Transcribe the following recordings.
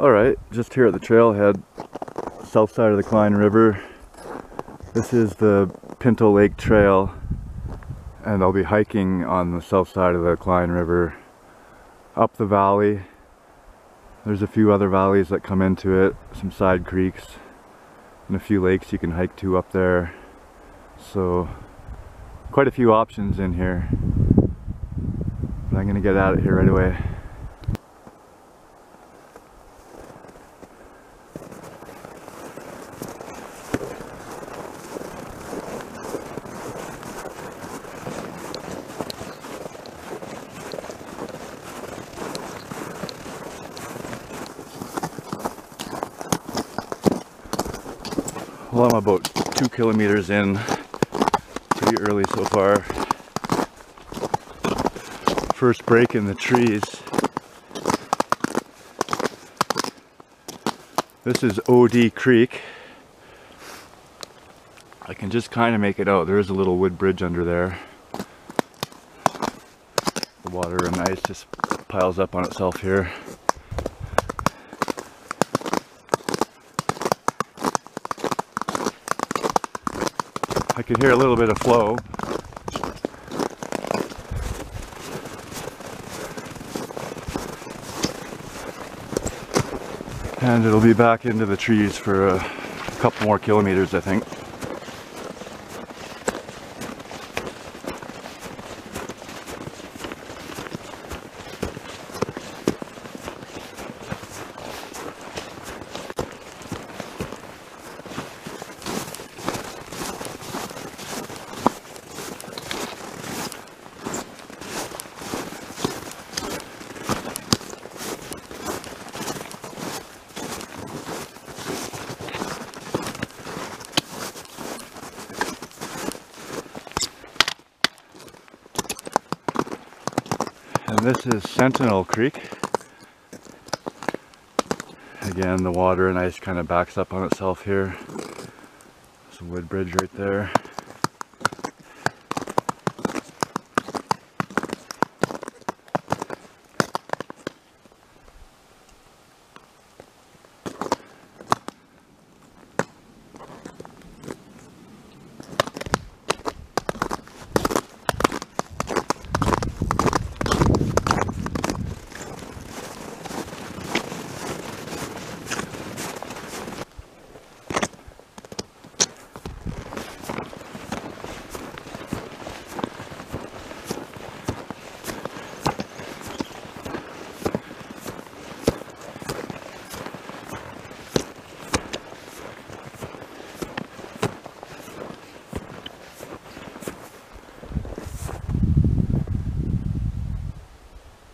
Alright, just here at the trailhead, south side of the Cline River. This is the Pinto Lake trail, and I'll be hiking on the south side of the Cline River up the valley. There's a few other valleys that come into it, some side creeks, and a few lakes you can hike to up there. So quite a few options in here, but I'm gonna get at it here right away. Well, I'm about 2 kilometers in, pretty early so far. First break in the trees. This is OD Creek. I can just kind of make it out. There is a little wood bridge under there. The water and ice just piles up on itself here. I can hear a little bit of flow. And it'll be back into the trees for a couple more kilometers, I think. And this is Sentinel Creek. Again, the water and ice kind of backs up on itself here. There's a wood bridge right there.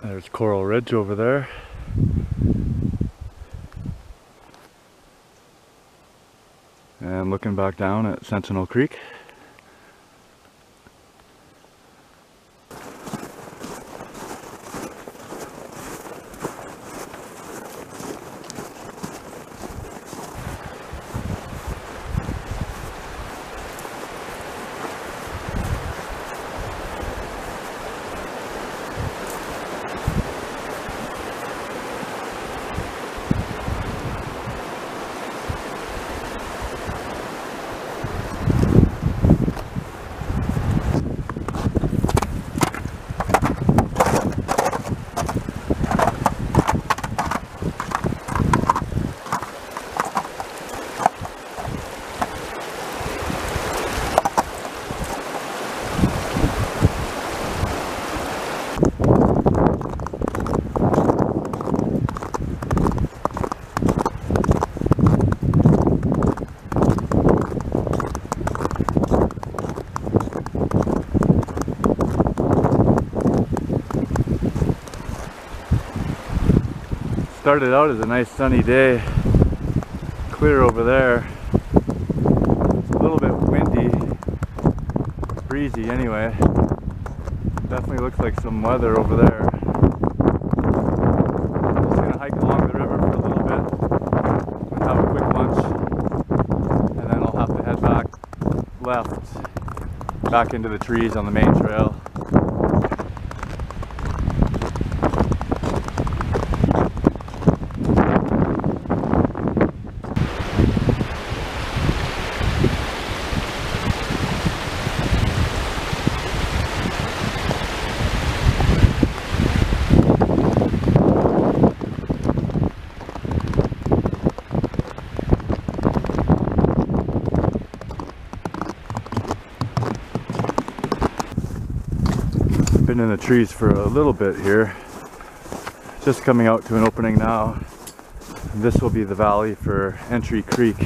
There's Coral Ridge over there. And looking back down at Sentinel Creek. Started out as a nice sunny day, clear over there, a little bit windy, breezy anyway. Definitely looks like some weather over there. Just gonna hike along the river for a little bit and have a quick lunch, and then I'll have to head back left, back into the trees on the main trail. in the trees for a little bit here. Just coming out to an opening now. And this will be the valley for Entry Creek.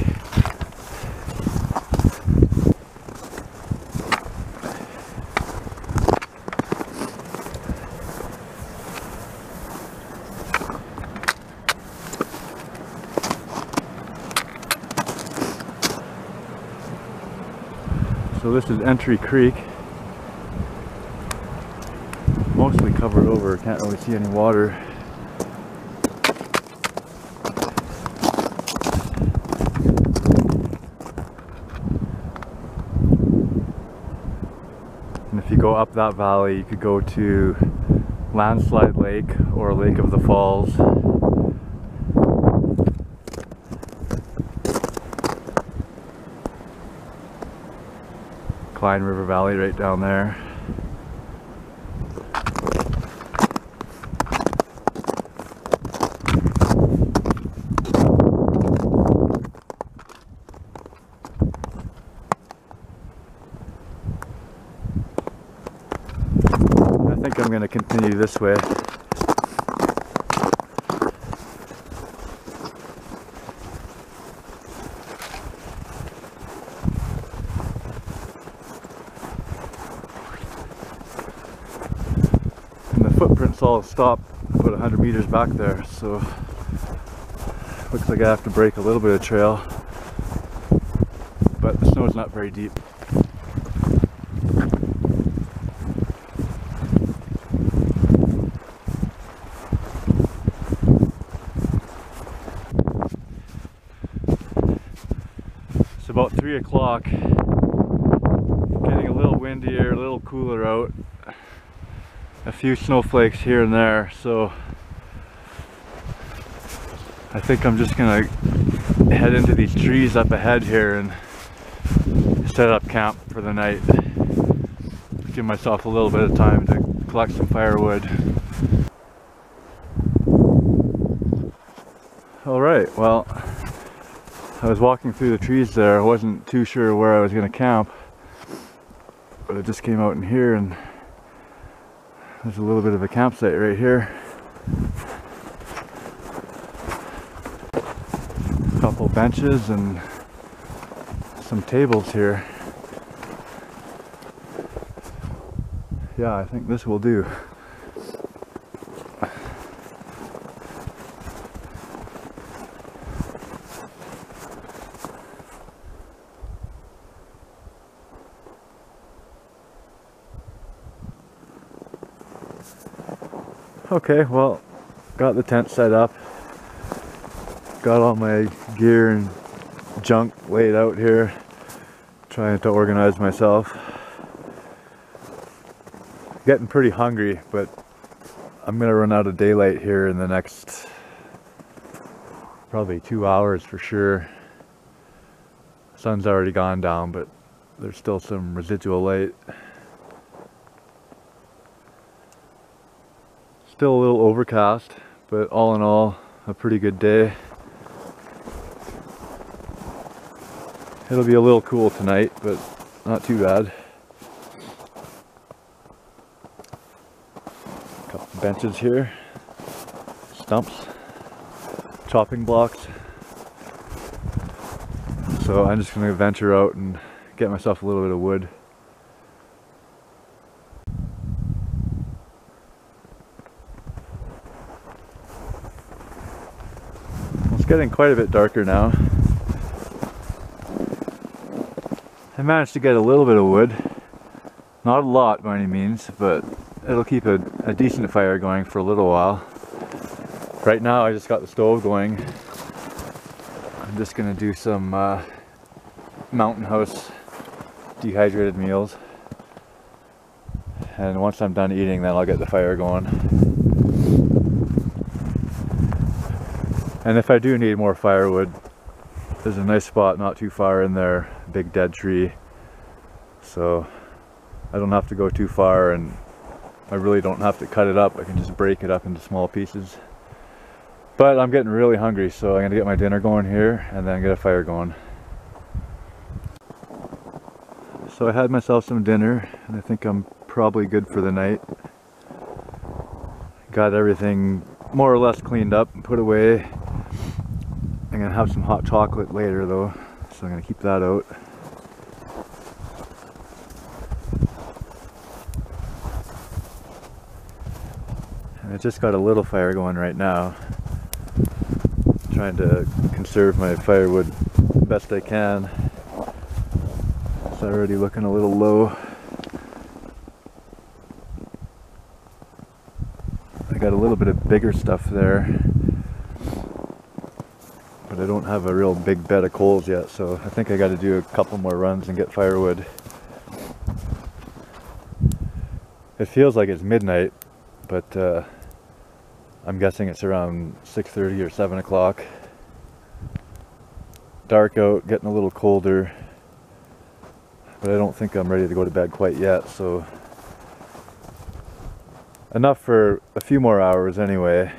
So this is Entry Creek. Mostly covered over, can't really see any water. And if you go up that valley, you could go to Landslide Lake or Lake of the Falls. Cline River Valley right down there. I think I'm going to continue this way. Footprints all stop about 100 meters back there, so looks like I have to break a little bit of trail, but the snow's not very deep. It's about 3 o'clock, getting a little windier, a little cooler out. A few snowflakes here and there, so I think I'm just gonna head into these trees up ahead here and set up camp for the night. Give myself a little bit of time to collect some firewood. Alright, well, I was walking through the trees there. I wasn't too sure where I was gonna camp, but I just came out in here and there's a little bit of a campsite right here. A couple benches and some tables here. Yeah, I think this will do. Okay, well, got the tent set up, got all my gear and junk laid out here, trying to organize myself. Getting pretty hungry, but I'm gonna run out of daylight here in the next probably 2 hours for sure. Sun's already gone down, but there's still some residual light. Still a little overcast, but all in all, a pretty good day. It'll be a little cool tonight, but not too bad. A couple benches here, stumps, chopping blocks. So I'm just gonna venture out and get myself a little bit of wood. Getting quite a bit darker now. I managed to get a little bit of wood. Not a lot by any means, but it'll keep a decent fire going for a little while. Right now I just got the stove going. I'm just gonna do some Mountain House dehydrated meals. And once I'm done eating, then I'll get the fire going. And if I do need more firewood, there's a nice spot not too far in there, big dead tree. So I don't have to go too far, and I really don't have to cut it up. I can just break it up into small pieces. But I'm getting really hungry, so I'm gonna get my dinner going here and then get a fire going. So I had myself some dinner, and I think I'm probably good for the night. got everything more or less cleaned up and put away. I'm gonna have some hot chocolate later though, so I'm gonna keep that out. And I just got a little fire going right now. Trying to conserve my firewood best I can. It's already looking a little low. I got a little bit of bigger stuff there, but I don't have a real big bed of coals yet, so I think I got to do a couple more runs and get firewood. It feels like it's midnight, but I'm guessing it's around 6:30 or 7 o'clock. Dark out, getting a little colder, but I don't think I'm ready to go to bed quite yet, so enough for a few more hours anyway.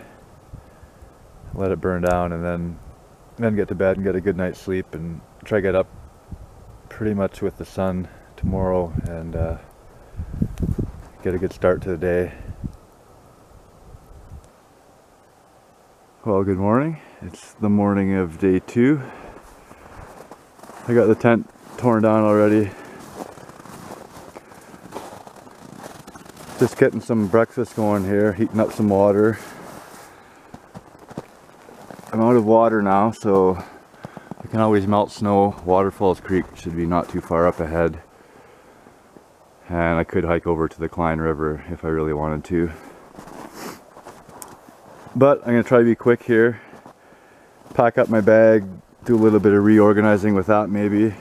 Let it burn down and then get to bed and get a good night's sleep and try to get up pretty much with the sun tomorrow and get a good start to the day. Well, good morning. It's the morning of day 2. I got the tent torn down already. Just getting some breakfast going here, heating up some water. I'm out of water now, so I can always melt snow. Waterfalls Creek should be not too far up ahead. And I could hike over to the Cline River if I really wanted to. But I'm going to try to be quick here. Pack up my bag, do a little bit of reorganizing with that maybe.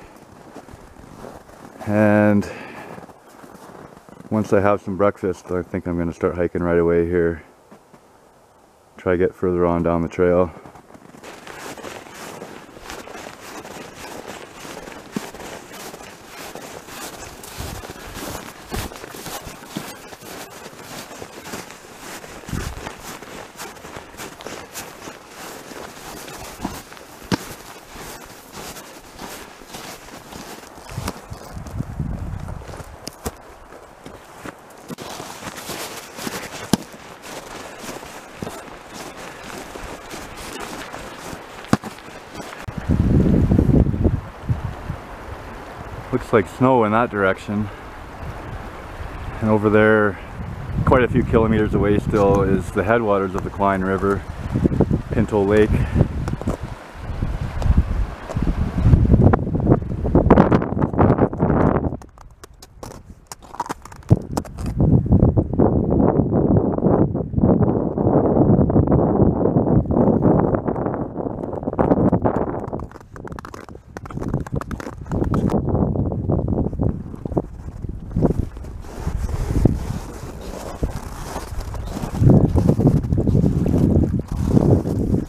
And once I have some breakfast, I think I'm going to start hiking right away here. Try to get further on down the trail. Looks like snow in that direction, and over there quite a few kilometers away still is the headwaters of the Cline River, Pinto Lake.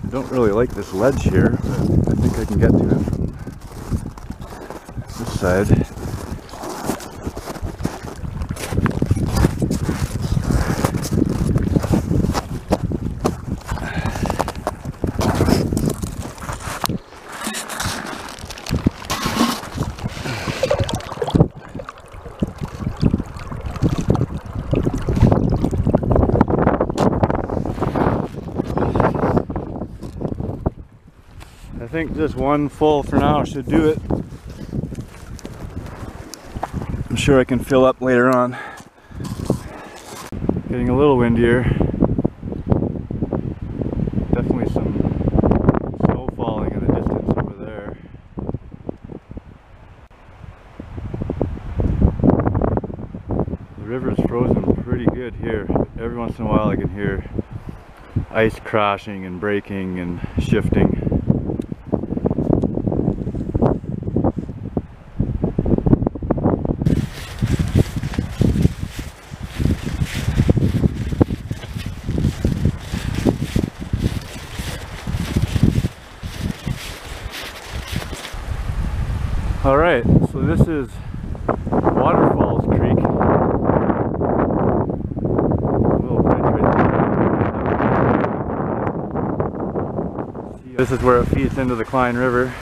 I don't really like this ledge here, but I think I can get to it from this side. I think just one full for now should do it. I'm sure I can fill up later on. Getting a little windier. Definitely some snow falling in the distance over there. The river's frozen pretty good here. Every once in a while I can hear ice crashing and breaking and shifting. Alright, so this is Waterfalls Creek. A little bridge right there. This is where it feeds into the Cline River.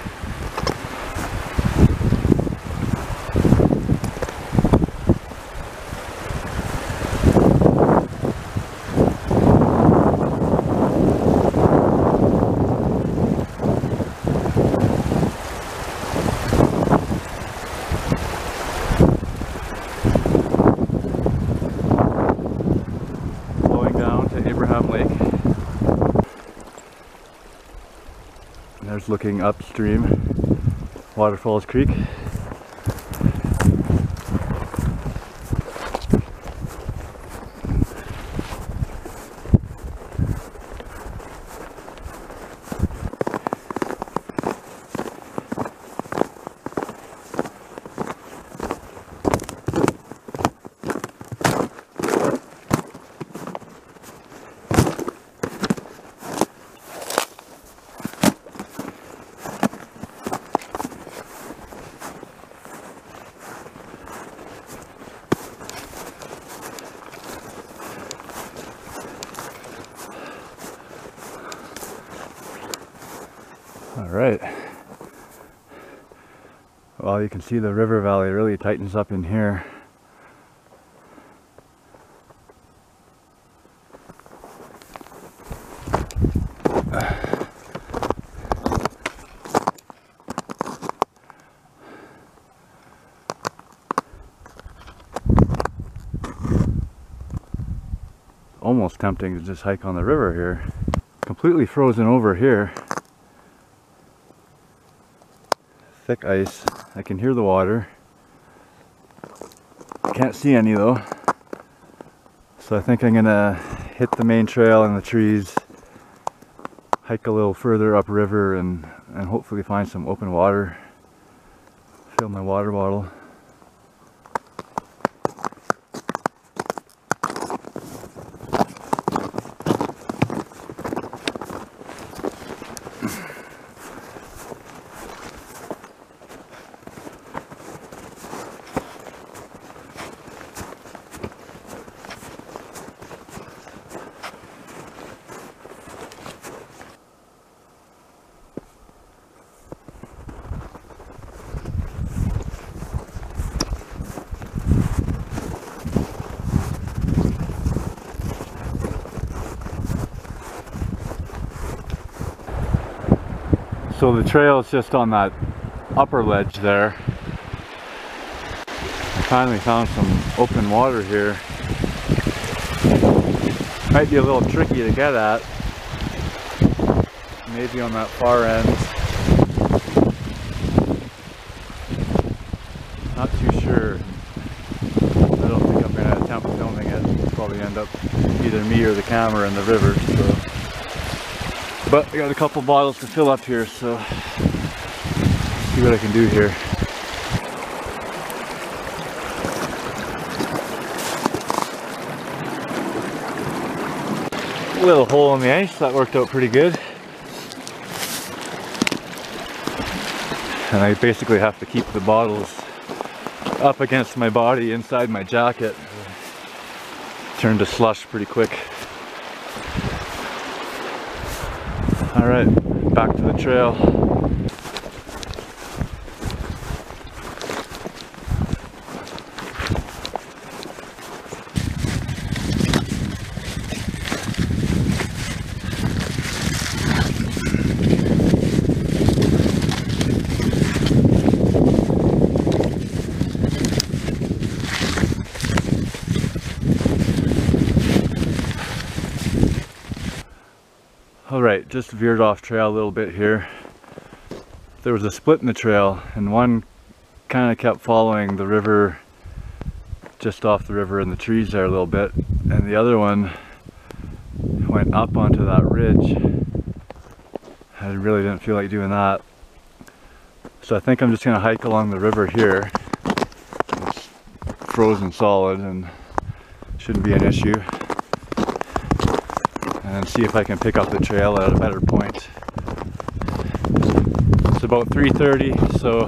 Headwaters looking upstream, Waterfalls Creek. Alright, well, you can see the river valley really tightens up in here. Almost tempting to just hike on the river here. Completely frozen over here. Thick ice. I can hear the water. Can't see any though. So I think I'm gonna hit the main trail and the trees, hike a little further upriver and hopefully find some open water. Fill my water bottle. So the trail is just on that upper ledge there. I finally found some open water here. Might be a little tricky to get at. Maybe on that far end. Not too sure. I don't think I'm going to attempt filming it. It'll probably end up either me or the camera in the river. So. But I got a couple bottles to fill up here, so see what I can do here. A little hole in the ice, that worked out pretty good. And I basically have to keep the bottles up against my body inside my jacket. Turn to slush pretty quick. Alright, back to the trail. Alright, just veered off trail a little bit here. There was a split in the trail and one kind of kept following the river, just off the river and the trees there a little bit, and the other one went up onto that ridge. I really didn't feel like doing that. So I think I'm just going to hike along the river here. It's frozen solid and shouldn't be an issue. And see if I can pick up the trail at a better point. It's about 3:30, so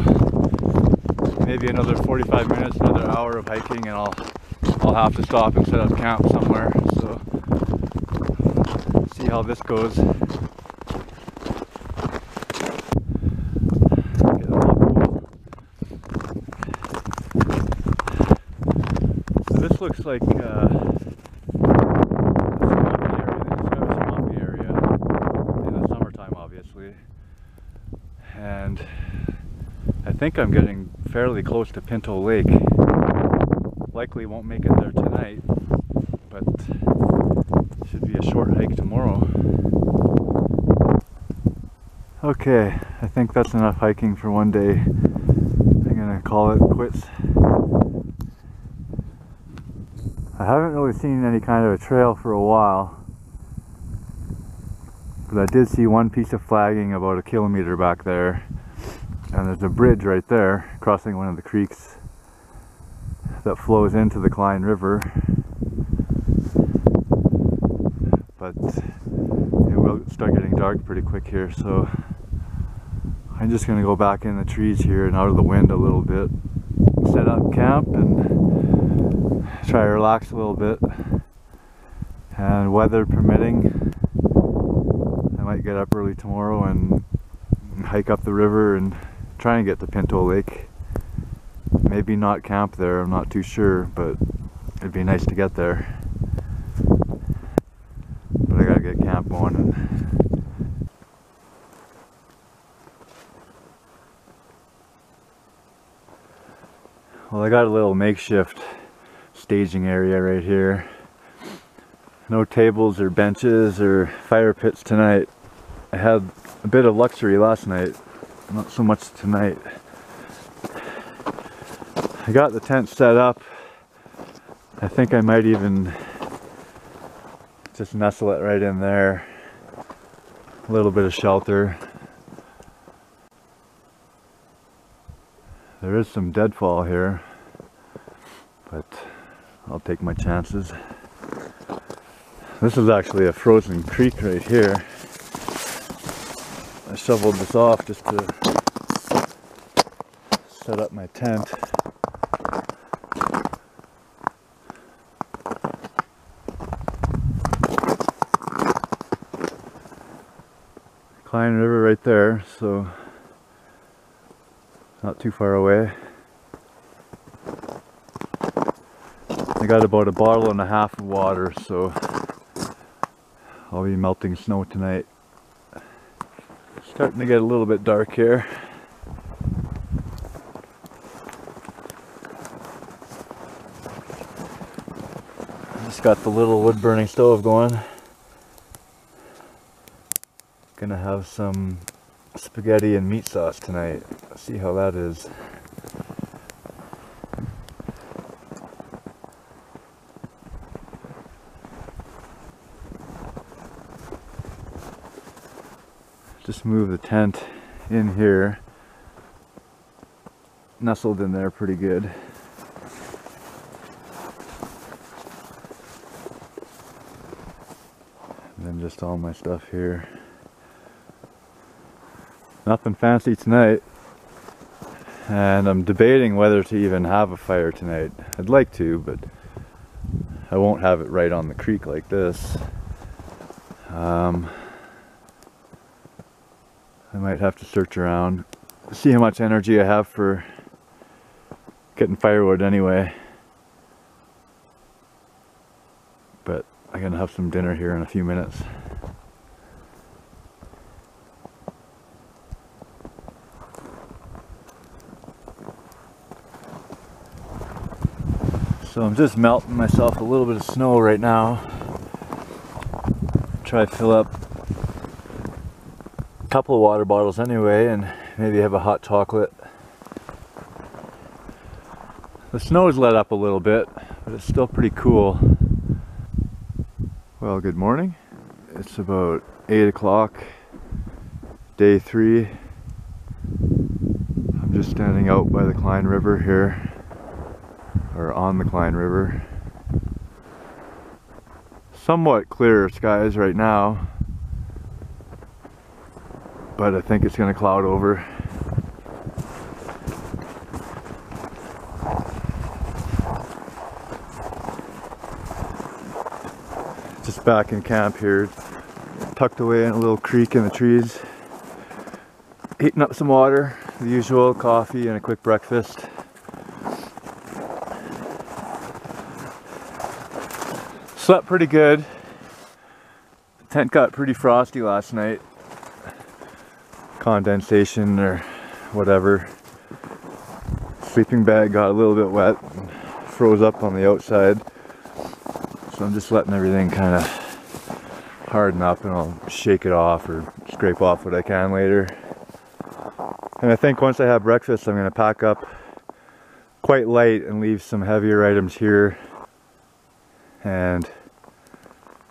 maybe another 45 minutes, another hour of hiking, and I'll have to stop and set up camp somewhere. So see how this goes. Get a little cool. So this looks like and I think I'm getting fairly close to Pinto Lake. Likely won't make it there tonight, but should be a short hike tomorrow. Okay, I think that's enough hiking for one day. I'm gonna call it quits. I haven't really seen any kind of a trail for a while, but I did see one piece of flagging about 1 kilometer back there, and there's a bridge right there crossing one of the creeks that flows into the Cline River. But it will start getting dark pretty quick here, so I'm just gonna go back in the trees here and out of the wind a little bit, set up camp and try to relax a little bit. And weather permitting, I might get up early tomorrow and hike up the river and try and get to Pinto Lake. Maybe not camp there, I'm not too sure, but it'd be nice to get there. But I gotta get camp going. Well, I got a little makeshift staging area right here. No tables or benches or fire pits tonight. I had a bit of luxury last night, not so much tonight. I got the tent set up. I think I might even just nestle it right in there. A little bit of shelter. There is some deadfall here, but I'll take my chances. This is actually a frozen creek right here. I shoveled this off just to set up my tent. Cline River right there, so not too far away. I got about 1.5 bottles of water, so I'll be melting snow tonight. Starting to get a little bit dark here. Just got the little wood burning stove going. Gonna have some spaghetti and meat sauce tonight. Let's see how that is. Just move the tent in here. Nestled in there pretty good. And then just all my stuff here. Nothing fancy tonight, and I'm debating whether to even have a fire tonight. I'd like to, but I won't have it right on the creek like this. I might have to search around, see how much energy I have for getting firewood anyway. But I'm gonna have some dinner here in a few minutes. So I'm just melting myself a little bit of snow right now. Try to fill up a couple of water bottles anyway, and maybe have a hot chocolate. The snow's let up a little bit, but it's still pretty cool. Well, good morning. It's about 8 o'clock, day 3. I'm just standing out by the Cline River here. Or on the Cline River. Somewhat clear skies right now, but I think it's going to cloud over. Just back in camp here, tucked away in a little creek in the trees. Heating up some water, the usual coffee and a quick breakfast. Slept pretty good. The tent got pretty frosty last night. Condensation or whatever. Sleeping bag got a little bit wet and froze up on the outside. So I'm just letting everything kind of harden up, and I'll shake it off or scrape off what I can later. And I think once I have breakfast, I'm going to pack up quite light and leave some heavier items here and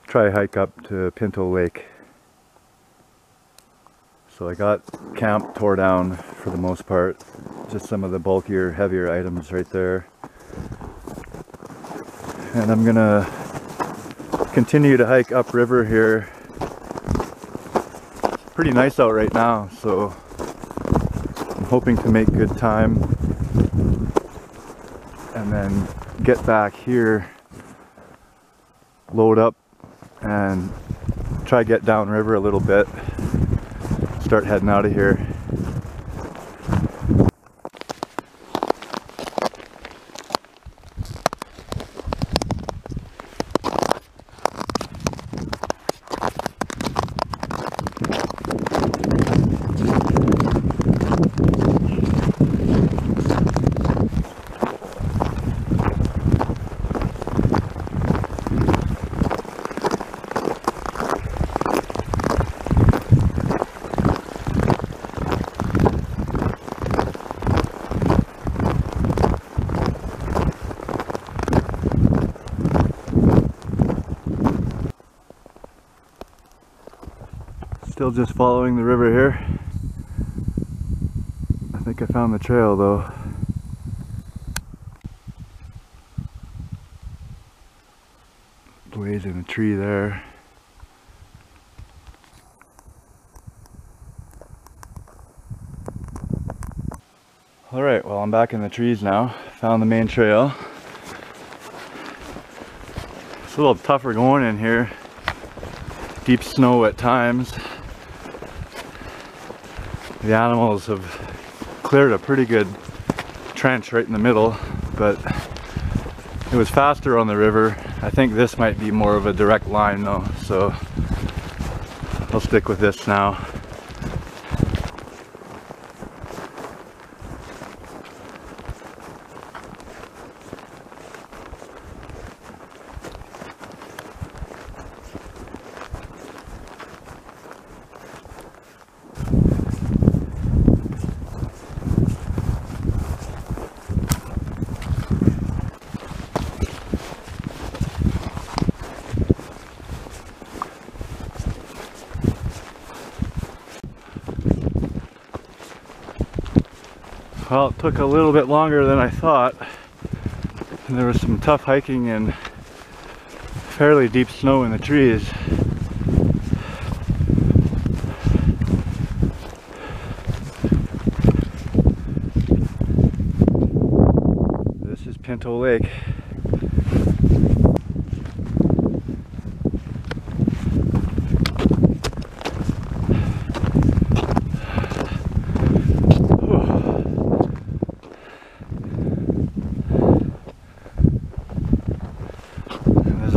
try to hike up to Pinto Lake. So I got camp tore down for the most part, just some of the bulkier, heavier items right there. And I'm gonna continue to hike upriver here. Pretty nice out right now, so I'm hoping to make good time and then get back here, load up and try get downriver a little bit, start heading out of here. Still just following the river here. I think I found the trail though. Blazing a tree there. Alright, well I'm back in the trees now. Found the main trail. It's a little tougher going in here. Deep snow at times. The animals have cleared a pretty good trench right in the middle, but it was faster on the river. I think this might be more of a direct line though, so I'll stick with this now. Well, it took a little bit longer than I thought. And there was some tough hiking and fairly deep snow in the trees. This is Pinto Lake.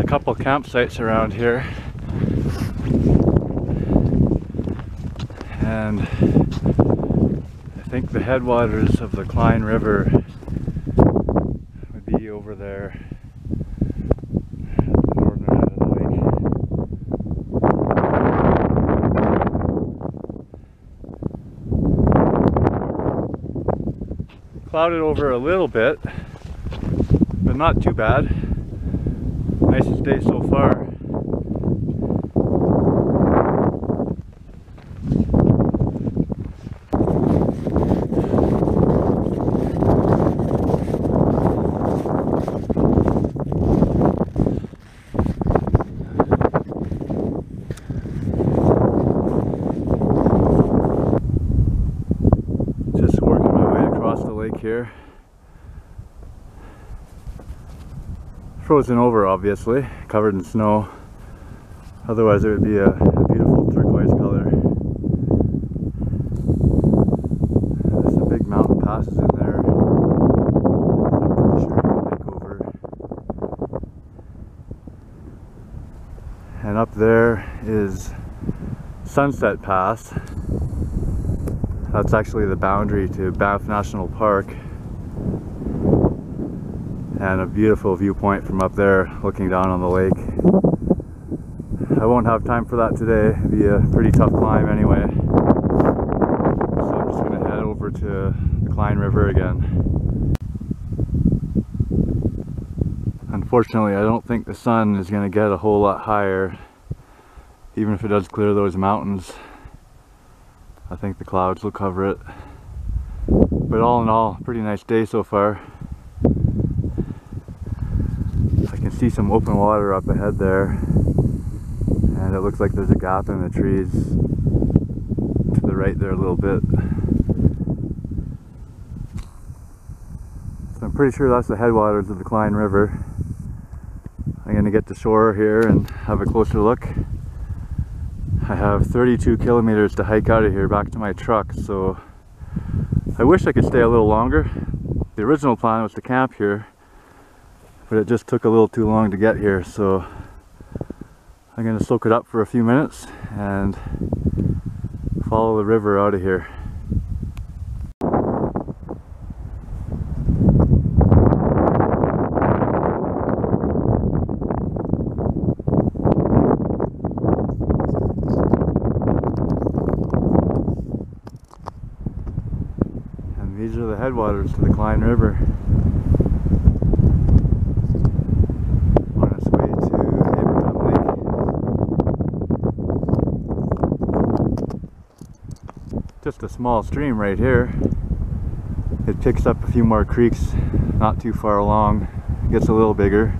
Couple campsites around here, and I think the headwaters of the Cline River would be over there, the northern end of the lake. Clouded over a little bit, but not too bad. Nicest day so far. Just working my way across the lake here. Frozen over, obviously, covered in snow. Otherwise it would be a beautiful turquoise color. There's some big mountain passes in there that I'm pretty sure you can hike over. And up there is Sunset Pass. That's actually the boundary to Banff National Park. And a beautiful viewpoint from up there looking down on the lake. I won't have time for that today. It'd be a pretty tough climb anyway. So I'm just going to head over to the Cline River again. Unfortunately, I don't think the sun is going to get a whole lot higher, even if it does clear those mountains. I think the clouds will cover it. But all in all, pretty nice day so far. I can see some open water up ahead there, and it looks like there's a gap in the trees to the right there a little bit. So I'm pretty sure that's the headwaters of the Cline River. I'm going to get to shore here and have a closer look. I have 32 kilometers to hike out of here back to my truck, so I wish I could stay a little longer. The original plan was to camp here, but it just took a little too long to get here, so I'm going to soak it up for a few minutes and follow the river out of here. And these are the headwaters to the Cline River. Just a small stream right here. It picks up a few more creeks not too far along. It gets a little bigger.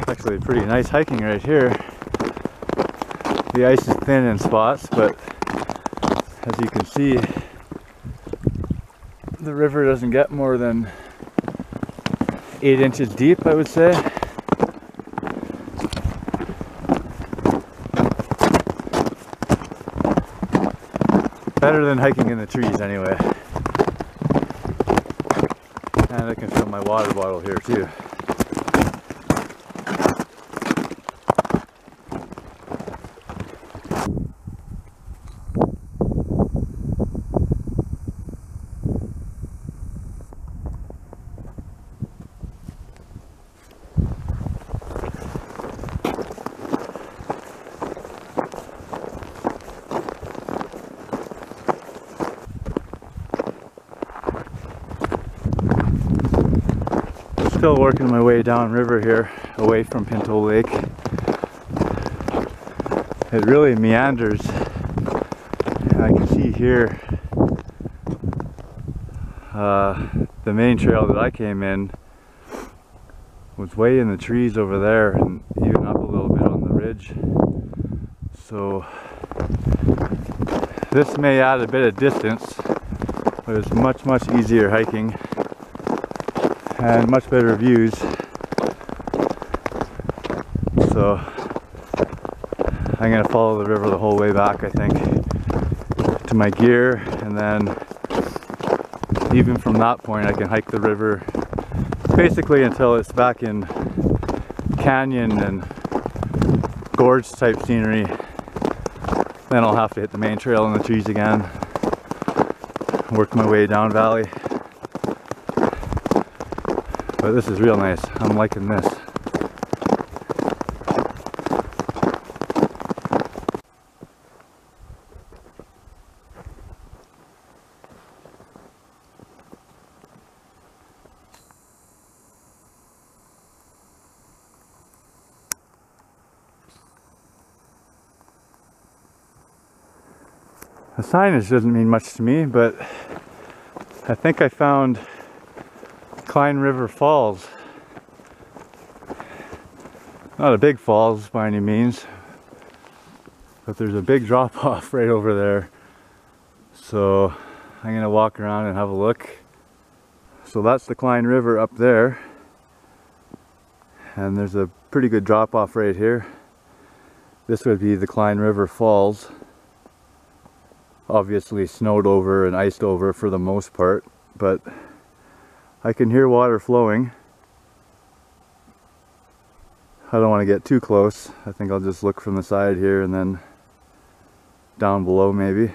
Actually pretty nice hiking right here. The ice is thin in spots, but as you can see, the river doesn't get more than 8 inches deep, I would say. Better than hiking in the trees anyway. And I can fill my water bottle here too. Still working my way downriver here, away from Pinto Lake. It really meanders. And I can see here the main trail that I came in was way in the trees over there and even up a little bit on the ridge. So this may add a bit of distance, but it's much easier hiking and much better views. So I'm going to follow the river the whole way back, I think, to my gear, and then even from that point I can hike the river basically until it's back in canyon and gorge type scenery. Then I'll have to hit the main trail in the trees again, work my way down valley. But this is real nice. I'm liking this. The signage doesn't mean much to me, but I think I found Cline River Falls. Not a big falls by any means, but there's a big drop off right over there. So I'm gonna walk around and have a look. So that's the Cline River up there. and there's a pretty good drop off right here. This would be the Cline River Falls. Obviously snowed over and iced over for the most part, but I can hear water flowing. I don't want to get too close. I think I'll just look from the side here and then down below maybe.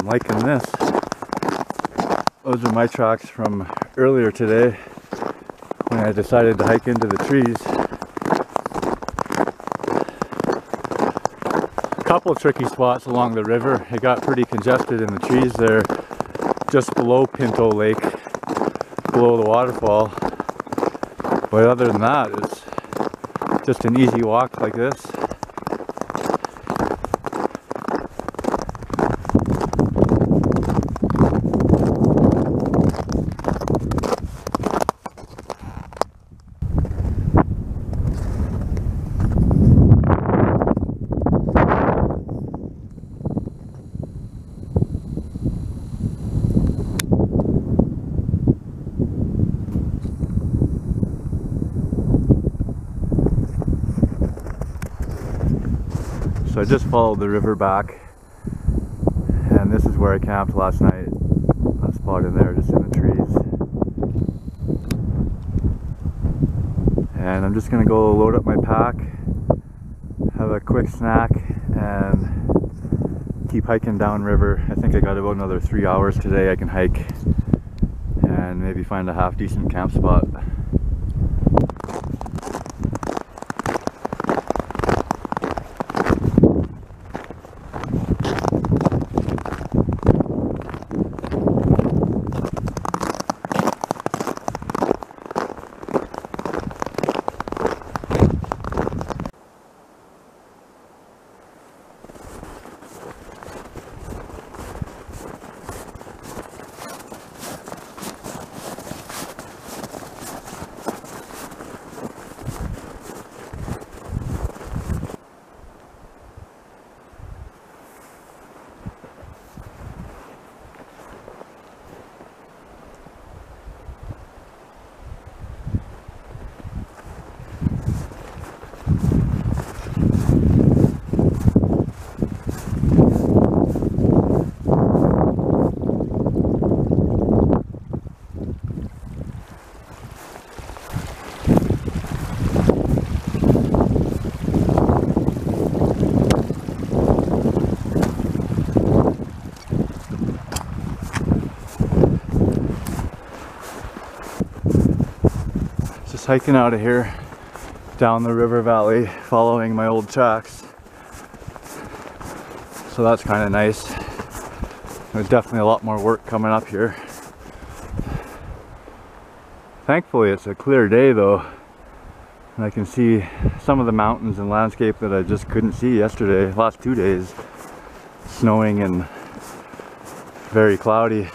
Liking this. Those are my tracks from earlier today when I decided to hike into the trees. A couple of tricky spots along the river. It got pretty congested in the trees there just below Pinto Lake, below the waterfall. But other than that, it's just an easy walk like this. So I just followed the river back, and this is where I camped last night. That spot in there, just in the trees. And I'm just gonna go load up my pack, have a quick snack, and keep hiking downriver. I think I got about another 3 hours today I can hike, and maybe find a half decent camp spot. hiking out of here down the river valley, following my old tracks. So that's kind of nice. There's definitely a lot more work coming up here. Thankfully it's a clear day though, and I can see some of the mountains and landscape that I just couldn't see yesterday, last 2 days. Snowing and very cloudy.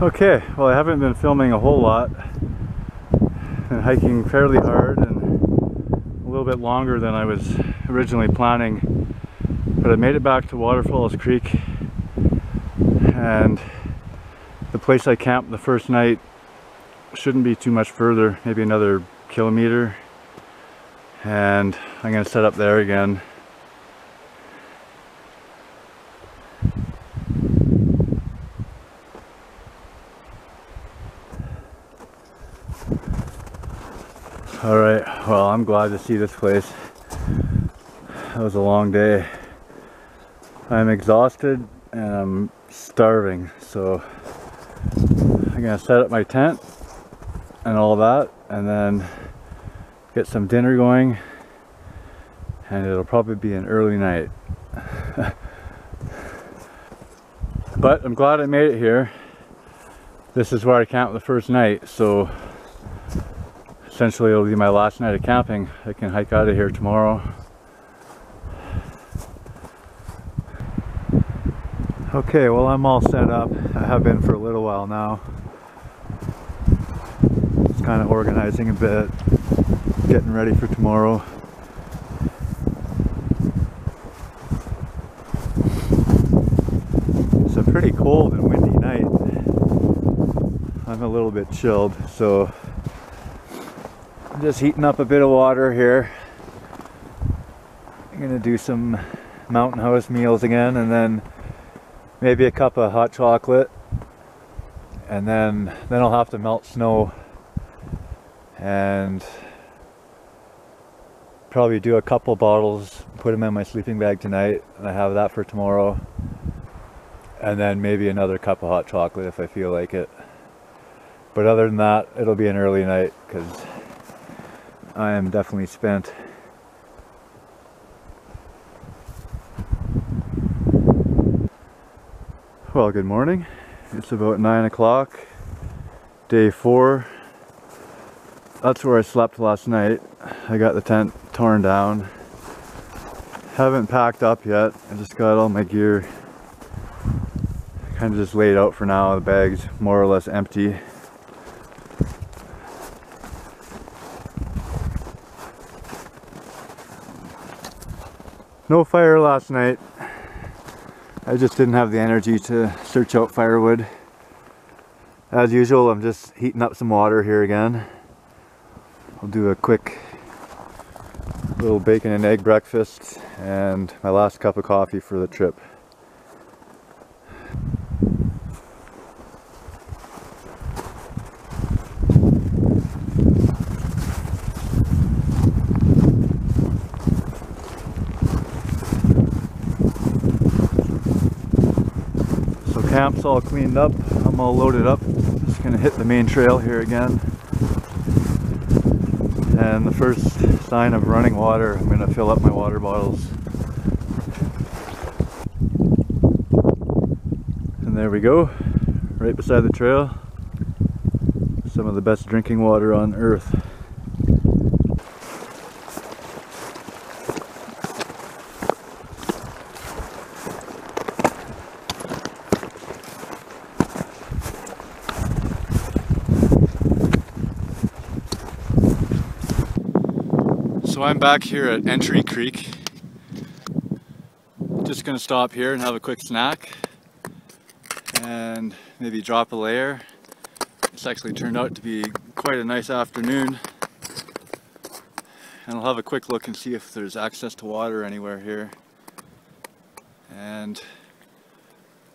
Okay, well I haven't been filming a whole lot. Been hiking fairly hard and a little bit longer than I was originally planning. But I made it back to Waterfalls Creek, and the place I camped the first night shouldn't be too much further, maybe another kilometer. And I'm going to set up there again. Alright, well I'm glad to see this place. That was a long day. I'm exhausted and I'm starving, so I'm gonna set up my tent and all that, and then get some dinner going, and it'll probably be an early night. But I'm glad I made it here. This is where I camped the first night, so essentially it'll be my last night of camping. I can hike out of here tomorrow. Okay, well I'm all set up. I have been for a little while now. Just kind of organizing a bit, getting ready for tomorrow. It's a pretty cold and windy night. I'm a little bit chilled, so I'm just heating up a bit of water here. I'm gonna do some mountain house meals again, and then maybe a cup of hot chocolate, and then I'll have to melt snow and probably do a couple bottles, put them in my sleeping bag tonight, and I have that for tomorrow, and then maybe another cup of hot chocolate if I feel like it. But other than that, it'll be an early night because I am definitely spent. Well, good morning. It's about 9 o'clock, day 4. That's where I slept last night. I got the tent torn down. Haven't packed up yet. I just got all my gear kind of just laid out for now. The bag's more or less empty. No fire last night. I just didn't have the energy to search out firewood. As usual, I'm just heating up some water here again. I'll do a quick little bacon and egg breakfast and my last cup of coffee for the trip. camp's all cleaned up. I'm all loaded up. Just gonna hit the main trail here again. And the first sign of running water, I'm gonna fill up my water bottles. And there we go, right beside the trail. Some of the best drinking water on earth. So I'm back here at Entry Creek. Just gonna stop here and have a quick snack and maybe drop a layer. It's actually turned out to be quite a nice afternoon, and I'll have a quick look and see if there's access to water anywhere here. And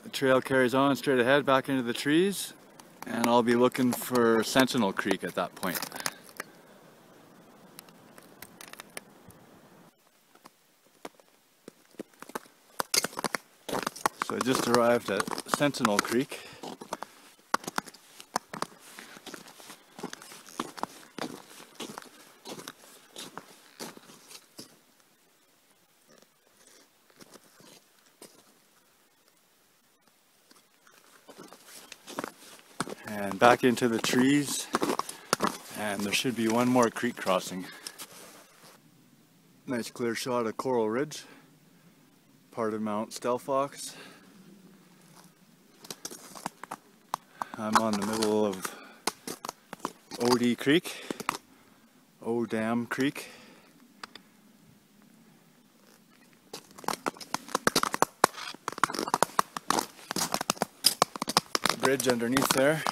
the trail carries on straight ahead back into the trees, and I'll be looking for Sentinel Creek at that point. So I just arrived at Sentinel Creek. And back into the trees, and there should be one more creek crossing. Nice clear shot of Coral Ridge, part of Mount Stelfox. I'm on the middle of Odam Creek. Bridge underneath there.